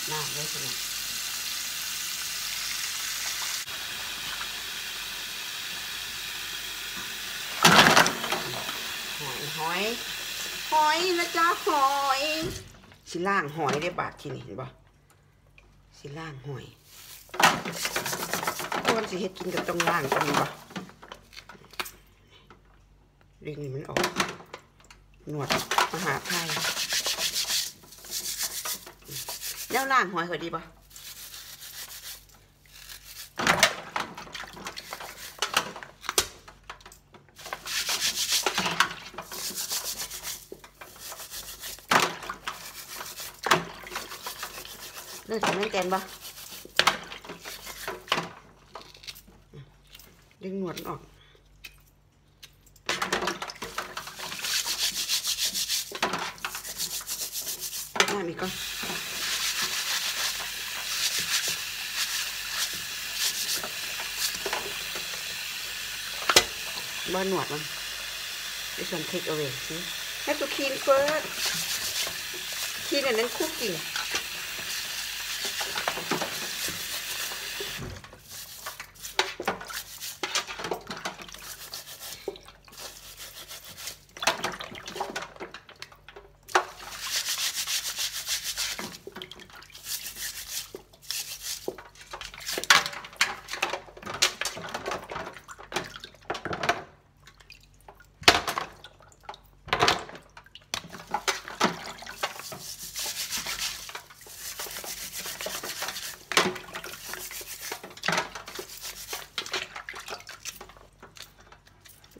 น้ำเลยสินะหอยนะจ๊ะหอยสิล่างหอยได้บาทที่นี่เห็นป่ะสิล่างหอยต้นสิเฮ็ดกินกับตรงล่างกันป่ะเรื่องนี้มันออกหนวดมหาไทยแล้วล่างหอยเขาดีป่ะเลือดจะไม่แกนป่ะดึงหนวดออกมีก่อนบ้านหนวดมัน This one take away see have to clean first clean and then cooking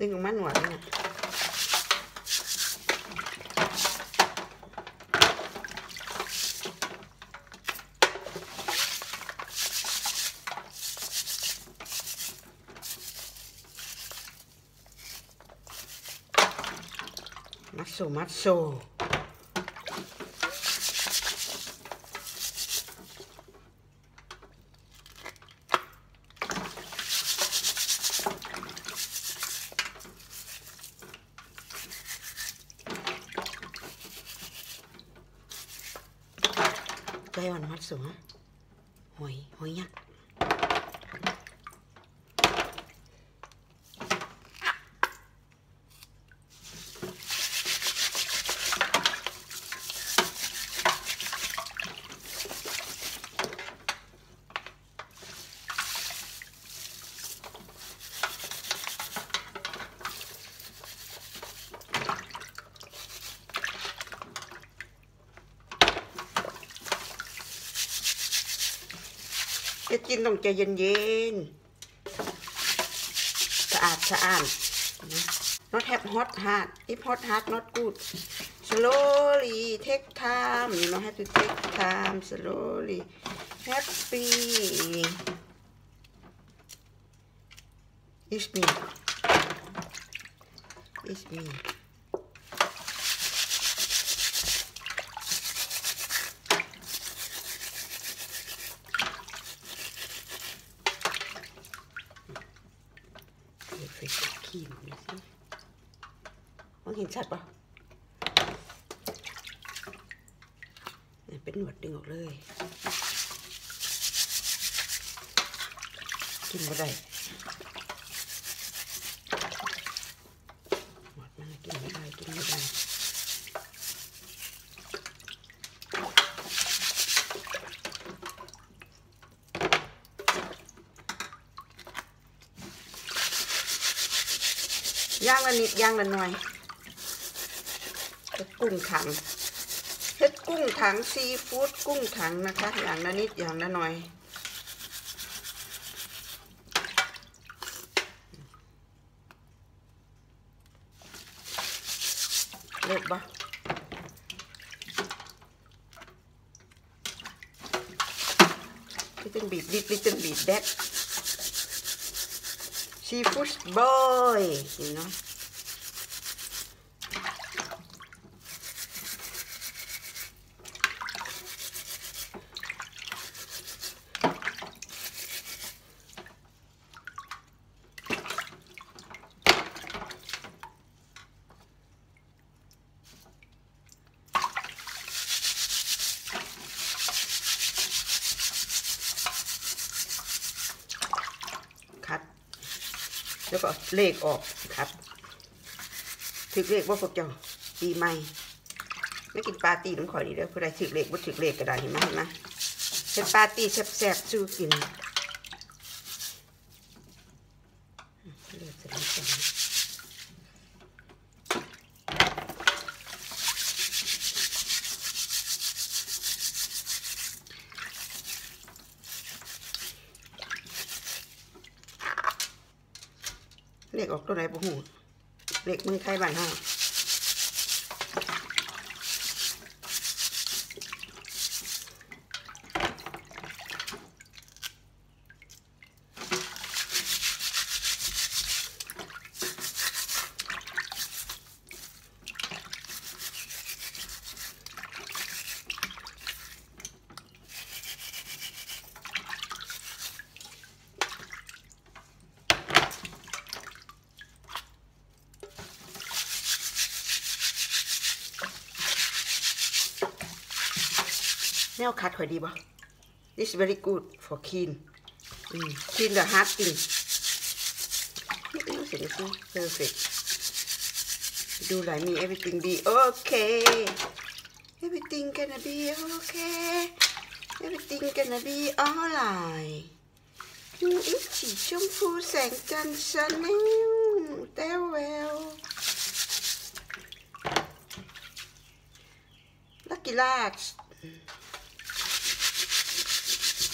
ดึงออกมาหนวดนี่มัดโซใจอ่อนมัดสูงหอยยักษ์จะกินต้องใจเย็นๆสะอาดnot have hot heart if hot heart not good slowly take time you know have to take time slowly happy it's meขีดดูสิมองเห็นชัดปะเป็นหนวดดึงออกเลยกินบ่ได้หมดมากินไม่ได้ย่างละนิดย่างละหน่อยเฮ็ดกุ้งถังซีฟู้ดกุ้งถังนะคะอย่างละนิดอย่างละหน่อยเลิกปะlittle bit that seafood boy you know แล้วก็เลขออกครับถึกเลขว่าพวกเจ้าปีใหม่ไม่กินปาร์ตี้ต้องขอดีเด้อผู้ใดถึกเลขบ่ถึกเลขก็ได้เห็นไหมเป็นปาร์ตี้แซ่บๆสู้กินเลือดจะไม่จังเลขออกตัวไหนบ่ฮู้เลขมือไทยบ้านเฮาแนวคัดข่อยดีบ่ This very good for clean clean the hard thing นี่รู้สึกสิ perfect ดูหลายมี everything be okay everything gonna be okay everything gonna be alright อีกสีชมพูแสงจันทร์ฉันไม่แต่แววLucky Large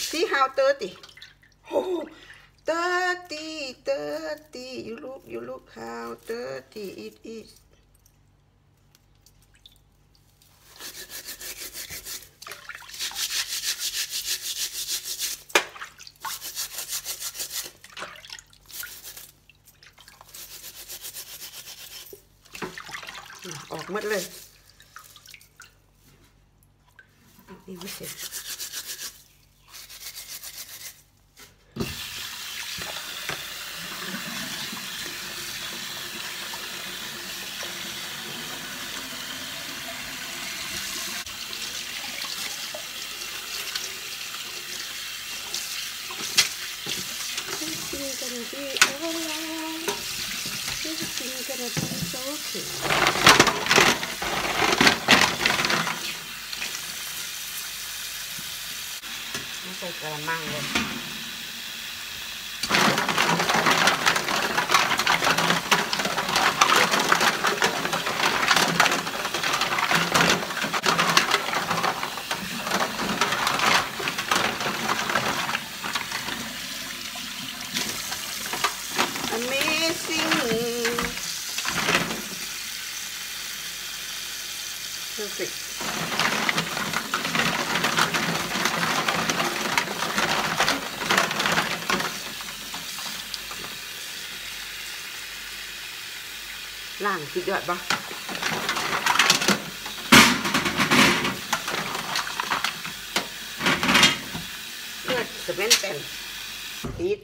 See how 30 oh 30 you look how 30 it isออกหมดเลยนี่ไม่เสร็จใส่กระมังเลยAmazing perfectล่างสุดยอดปะเลือดสเปนเต็มติด